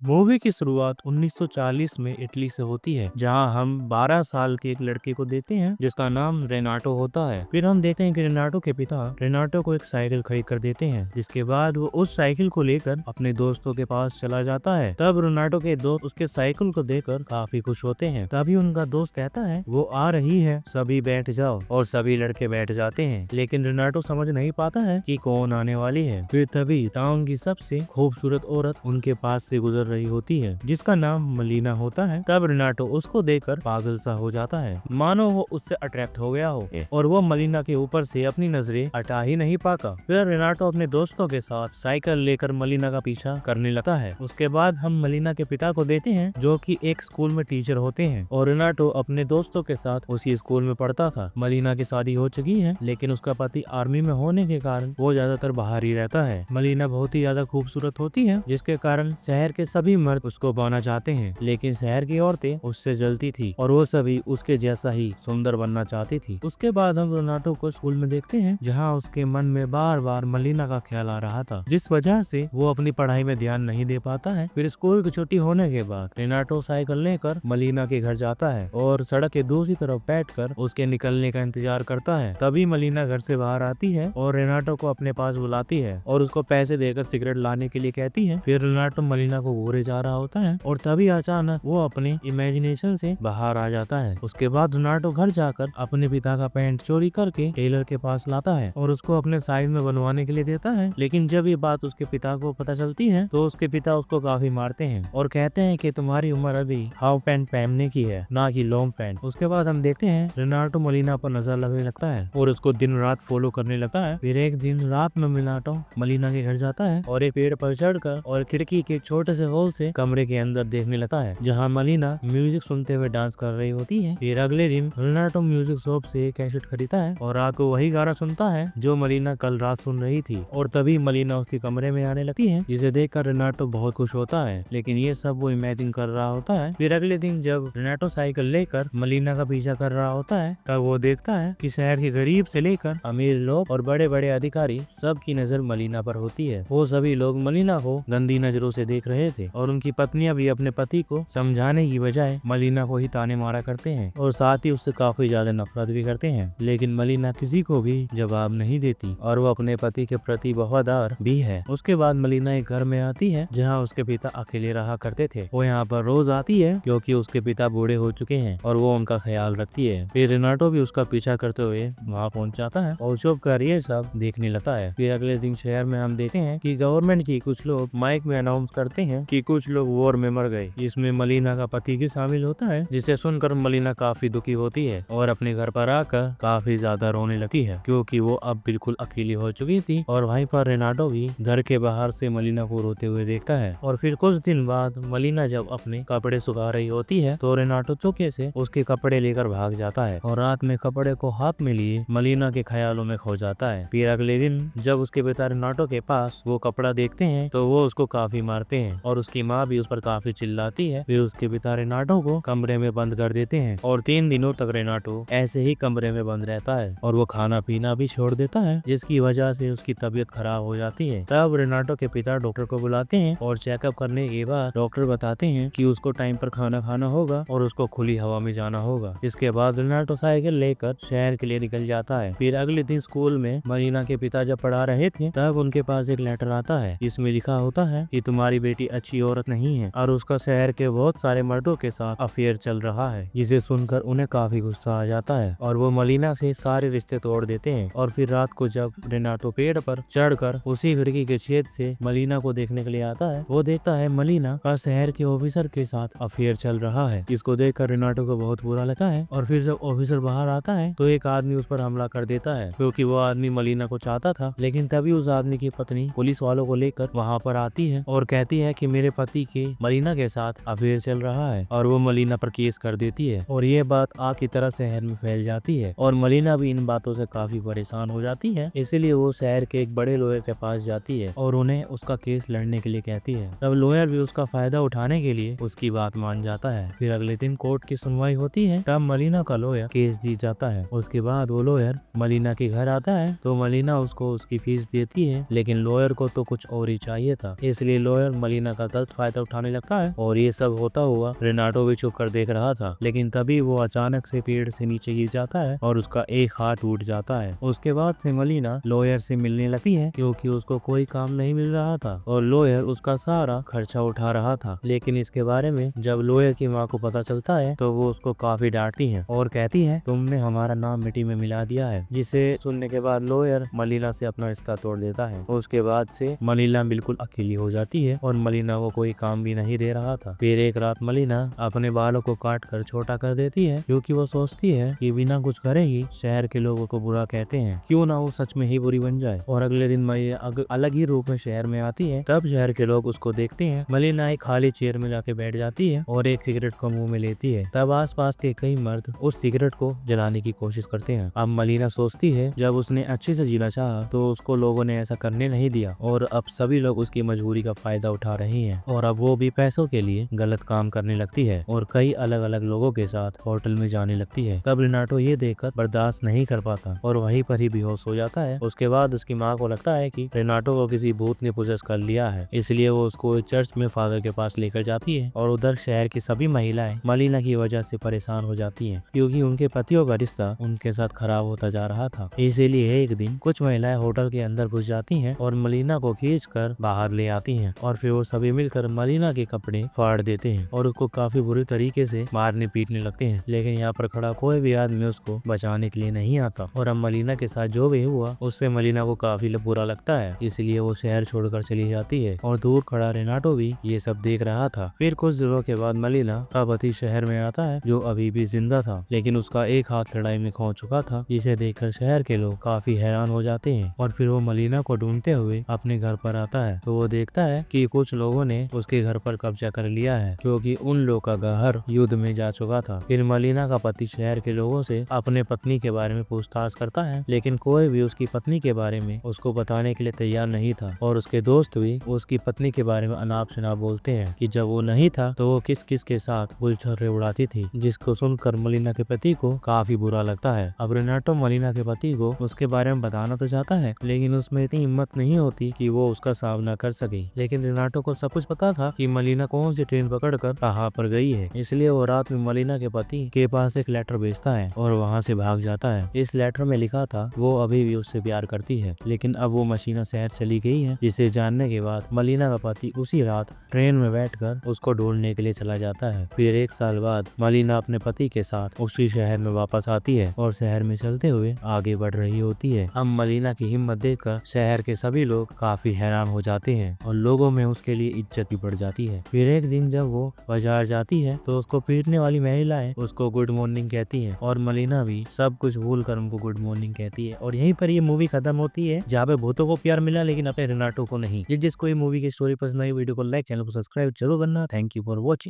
Movie की शुरुआत 1940 में इटली से होती है, जहां हम 12 साल के एक लड़के को देते हैं जिसका नाम रेनाटो होता है। फिर हम देखते हैं कि रेनाटो के पिता रेनाटो को एक साइकिल खरीद कर देते हैं, जिसके बाद वो उस साइकिल को लेकर अपने दोस्तों के पास चला जाता है। तब रेनाटो के दोस्त उसके साइकिल को देखकर काफी खुश होते हैं। तभी उनका दोस्त कहता है वो आ रही है, सभी बैठ जाओ, और सभी लड़के बैठ जाते हैं। लेकिन रेनाटो समझ नहीं पाता है कि कौन आने वाली है। फिर तभी टाउन की सबसे खूबसूरत औरत उनके पास से गुजर रही होती है, जिसका नाम मलीना होता है। तब रेनाटो उसको देखकर पागल सा हो जाता है, मानो वो उससे अट्रैक्ट हो गया हो, और वो मलीना के ऊपर से अपनी नजरें हटा ही नहीं पाता। फिर रेनाटो अपने दोस्तों के साथ साइकिल लेकर मलीना का पीछा करने लगता है। उसके बाद हम मलीना के पिता को देते हैं, जो कि एक स्कूल में टीचर होते हैं, और रेनाटो अपने दोस्तों के साथ उसी स्कूल में पढ़ता था। मलीना की शादी हो चुकी है, लेकिन उसका पति आर्मी में होने के कारण वो ज्यादातर बाहर ही रहता है। मलीना बहुत ही ज्यादा खूबसूरत होती है, जिसके कारण शहर के सभी मर्द उसको पाना चाहते हैं, लेकिन शहर की औरतें उससे जलती थी और वो सभी उसके जैसा ही सुंदर बनना चाहती थी। उसके बाद हम रेनाटो को स्कूल में देखते हैं, जहाँ उसके मन में बार बार मलीना का ख्याल आ रहा था, जिस वजह से वो अपनी पढ़ाई में ध्यान नहीं दे पाता है। फिर स्कूल की छुट्टी होने के बाद रेनाटो साइकिल लेकर मलीना के घर जाता है और सड़क के दूसरी तरफ बैठकर उसके निकलने का इंतजार करता है। तभी मलीना घर से बाहर आती है और रेनाटो को अपने पास बुलाती है और उसको पैसे देकर सिगरेट लाने के लिए कहती है। फिर रेनाटो मलीना को घूरे जा रहा होता है और तभी अचानक वो अपने इमेजिनेशन से बाहर आ जाता है। उसके बाद रेनाटो घर जाकर अपने पिता का पैंट चोरी करके टेलर के पास लाता है और उसको अपने साइज में बनवाने के लिए देता है। लेकिन जब ये बात उसके पिता को पता चलती है तो उसके पिता उसको काफी मारते हैं और कहते हैं कि तुम्हारी उम्र अभी हाफ पैंट पहनने की है, ना कि लॉन्ग पैंट। उसके बाद हम देखते हैं रेनाटो मलीना पर नजर लगने लगता है और उसको दिन रात फॉलो करने लगता है। फिर एक दिन रात में रेनाटो मलीना के घर जाता है और एक पेड़ पर चढ़कर और खिड़की के छोटे से होल से कमरे के अंदर देखने लगता है, जहाँ मलीना म्यूजिक सुनते हुए डांस कर रही होती है। फिर अगले दिन रेनाटो म्यूजिक शॉप से कैसेट खरीदता है और रात को वही गाना सुनता है जो मलीना कल रात सुन रही थी, और तभी मलीना उसके कमरे में आने लगती है, जिसे देखकर रेनाटो बहुत खुश होता है। लेकिन ये सब वो इमेजिन कर रहा होता है। फिर अगले दिन जब रेनाटो साइकिल लेकर मलीना का पीछा कर रहा होता है, तब वो देखता है कि शहर के गरीब से लेकर अमीर लोग और बड़े बड़े अधिकारी सबकी नजर मलीना पर होती है। वो सभी लोग मलीना को गंदी नजरों से देख रहे थे और उनकी पत्नियां भी अपने पति को समझाने की बजाय मलीना को ही ताने मारा करते हैं और साथ ही उससे काफी ज्यादा नफरत भी करते हैं। लेकिन मलीना किसी को भी जवाब नहीं देती और वो अपने पति के प्रति वफादार भी है। उसके बाद मलीना एक घर में आती है जहाँ उसके पिता अकेले रहा करते थे। वो यहाँ पर रोज आती है क्योंकि उसके पिता बूढ़े हो चुके हैं और वो उनका ख्याल रखती है। फिर रेनाटो भी उसका पीछा करते हुए वहाँ पहुँच जाता है और चुप कर ये सब देखने लगता है। फिर अगले दिन शहर में हम देखते हैं कि गवर्नमेंट की कुछ लोग माइक में अनाउंस करते हैं कि कुछ लोग वॉर में मर गए। इसमें मलीना का पति भी शामिल होता है, जिसे सुनकर मलीना काफी दुखी होती है और अपने घर पर आकर काफी ज्यादा रोने लगती है, क्योंकि वो अब बिल्कुल अकेली हो चुकी थी। और वहीं पर रेनाटो भी घर के बाहर से मलीना को रोते हुए देखता है। और फिर कुछ दिन बाद मलीना जब अपने कपड़े सुखा रही होती है तो रेनाटो चुपके से उसके कपड़े लेकर भाग जाता है और रात में कपड़े को हाथ में लिए मलीना के ख्यालों में खो जाता है। फिर अगले दिन जब उसके पिता रेनाटो के पास वो कपड़ा देखते हैं तो वो उसको काफी मारते हैं और उसकी माँ भी उस पर काफी चिल्लाती है। फिर उसके पिता रेनाटो को कमरे में बंद कर देते हैं और 3 दिनों तक रेनाटो ऐसे ही कमरे में बंद रहता है और वो खाना पीना भी छोड़ देता है, जिसकी वजह से उसकी तबीयत खराब हो जाती है। तब रेनाटो के पिता डॉक्टर को बुलाते हैं और चेकअप करने के बाद डॉक्टर बताते हैं कि उसको टाइम पर खाना खाना होगा और उसको खुली हवा में जाना होगा। इसके बाद रेनाटो साइकिल लेकर शहर के लिए निकल जाता है। फिर अगले दिन स्कूल में मलीना के पिता जब पढ़ा रहे थे तब उनके पास एक लेटर आता है। इसमें लिखा होता है कि तुम्हारी बेटी अच्छी औरत नहीं है और उसका शहर के बहुत सारे मर्दों के साथ अफेयर चल रहा है, जिसे सुनकर उन्हें काफी गुस्सा आ जाता है और वो मलीना से सारे रिश्ते तोड़ देते हैं। और फिर रात को जब रेनाटो पेड़ पर चढ़कर उसी खिड़की के छेद से मलीना को देखने के लिए आता है, वो देखता है मलीना का शहर के ऑफिसर के साथ अफेयर चल रहा है। इसको देखकर रेनाटो को बहुत बुरा लगता है और फिर जब ऑफिसर बाहर आता है तो एक आदमी उस पर हमला कर देता है, क्योंकि वो आदमी मलीना को चाहता था। लेकिन तभी उस आदमी की पत्नी पुलिस वालों को लेकर वहाँ पर आती है और कहती है कि मेरे पति के मलीना के साथ अफेयर चल रहा है, और वो मलीना पर केस कर देती है और ये बात आग की तरह शहर में फैल जाती है और मलीना भी इन बातों से काफी परेशान हो जाती है। इसीलिए वो शहर के एक बड़े लॉयर के पास जाती है और उन्हें उसका केस लड़ने के लिए कहती है। तब लॉयर भी उसका फायदा उठाने के लिए उसकी बात मान जाता है। फिर अगले दिन कोर्ट की सुनवाई होती है, तब मलीना का लॉयर केस जीत जाता है। उसके बाद वो लॉयर मलीना के घर आता है तो मलीना उसको उसकी फीस देती है, लेकिन लॉयर को तो कुछ और ही चाहिए था, इसलिए लॉयर मलीना का गलत फायदा उठाने लगता है। और ये सब होता हुआ रेनाटो भी चुप कर देख रहा था, लेकिन तभी वो अचानक से पेड़ से नीचे गिर जाता है और उसका एक हाथ टूट जाता है। उसके बाद से मलिना लॉयर से मिलने लगती है क्योंकि उसको कोई काम नहीं मिल रहा था और लॉयर उसका सारा खर्चा उठा रहा था। लेकिन इसके बारे में जब लॉयर की माँ को पता चलता है तो वो उसको काफी डांटती है और कहती है तुमने हमारा नाम मिट्टी में मिला दिया है। जिसे सुनने के बाद लॉयर मलिना से अपना रिश्ता तोड़ देता है। उसके बाद से मलिना बिल्कुल अकेली हो जाती है और मलिना को कोई काम भी नहीं दे रहा था। फिर एक रात मलिना अपने बालों को काट कर छोटा कर देती है क्योंकि वो सोचती है कि बिना कुछ करे ही शहर के लोगों को बुरा कहते हैं, क्यों ना वो सच में ही बुरी बन जाए। और अगले दिन अलग ही रूप में शहर में आती है। तब शहर के लोग उसको देखते हैं। मलिना एक खाली चेयर में जाके बैठ जाती है और एक सिगरेट को मुंह में लेती है। तब आसपास के कई मर्द उस सिगरेट को जलाने की कोशिश करते हैं। अब मलिना सोचती है जब उसने अच्छे से जीना चाहा तो उसको लोगों ने ऐसा करने नहीं दिया और अब सभी लोग उसकी मजबूरी का फायदा उठा रहे हैं और अब वो भी पैसों के लिए गलत काम करने लगती है और कई अलग अलग लोगों के साथ होटल में जाने लगती है। तब रेनाटो ये देखकर बर्दाश्त नहीं कर पाता और वहीं पर ही बेहोश हो जाता है। उसके बाद उसकी माँ को लगता है कि रेनाटो को किसी भूत ने पोजेस कर लिया है, इसलिए वो उसको चर्च में फादर के पास लेकर जाती है। और उधर शहर की सभी महिलाएं मलिना की वजह से परेशान हो जाती हैं क्योंकि उनके पतियों का रिश्ता उनके साथ खराब होता जा रहा था। इसीलिए एक दिन कुछ महिलाएं होटल के अंदर घुस जाती हैं और मलिना को खींचकर बाहर ले आती हैं और फिर वो सभी मिलकर मलिना के कपड़े फाड़ देते हैं और उसको काफी बुरी तरीके से मारने पीटने लगते हैं। लेकिन यहाँ पर खड़ा कोई भी आदमी उसको बचाने के लिए नहीं आता और अब मलिना के साथ जो भी हुआ उससे मलिना को काफी बुरा लगता है, इसलिए वो शहर छोड़कर चली जाती है और दूर खड़ा रेनाटो भी ये सब देख रहा था। फिर कुछ दिनों के बाद मलिना का पति शहर में आता है जो अभी भी जिंदा था, लेकिन उसका एक हाथ लड़ाई में खो चुका था, जिसे देखकर शहर के लोग काफी हैरान हो जाते हैं। और फिर वो मलिना को ढूंढते हुए अपने घर पर आता है तो वो देखता है कि कुछ लोगों ने उसके घर पर कब्जा कर लिया है क्योंकि उन लोगों का घर युद्ध में जा चुका था। फिर मलिना का पति शहर के लोगों से अपने पत्नी के बारे में पूछताछ करता है, लेकिन कोई भी उसकी पत्नी के बारे में उसको बताने के लिए तैयार नहीं था और उसके दोस्त भी उसकी पत्नी के बारे में अनाप शनाप बोलते हैं कि जब वो नहीं था तो वो किस किस के साथ गुलछर्रे उड़ाती थी, जिसको सुनकर मलिना के पति को काफी बुरा लगता है। अब रेनाटो मलिना के पति को उसके बारे में बताना तो चाहता है, लेकिन उसमें इतनी हिम्मत नहीं होती कि वो उसका सामना कर सके। लेकिन रेनाटो को सब कुछ पता था कि मलिना कौन सी ट्रेन पकड़कर कहाँ पर गई है, इसलिए वो रात में मलिना के पति के पास एक लेटर भेजता है और वहाँ से भाग जाता है। इस लेटर में लिखा था वो अभी भी उससे प्यार करती है, लेकिन अब वो मशीना शहर चली गई है, जिसे जानने के बाद मलिना का पति उसी रात ट्रेन में बैठकर उसको ढूंढने के लिए चला जाता है। फिर एक साल बाद मलिना अपने पति के साथ उसी शहर में वापस आती है और शहर में चलते हुए आगे बढ़ रही होती है। अब मलिना की हिम्मत देखकर शहर के सभी लोग काफी हैरान हो जाते हैं और लोगों में उसके लिए इज्जत भी बढ़ जाती है। फिर एक दिन जब वो बाजार जाती है तो उसको पीटने वाली महिलाएं उसको गुड मॉर्निंग कहती है और मलिना भी सब कुछ भूल कर उनको गुड मॉर्निंग कहती है। और यहीं पर ये मूवी खत्म होती है, जहाँ पे भूतों को प्यार मिला लेकिन अपने रेनाटो को नहीं। जिसको ये मूवी की स्टोरी पसंद आई वीडियो को लाइक, चैनल को सब्सक्राइब जरूर करना। Thank you for watching.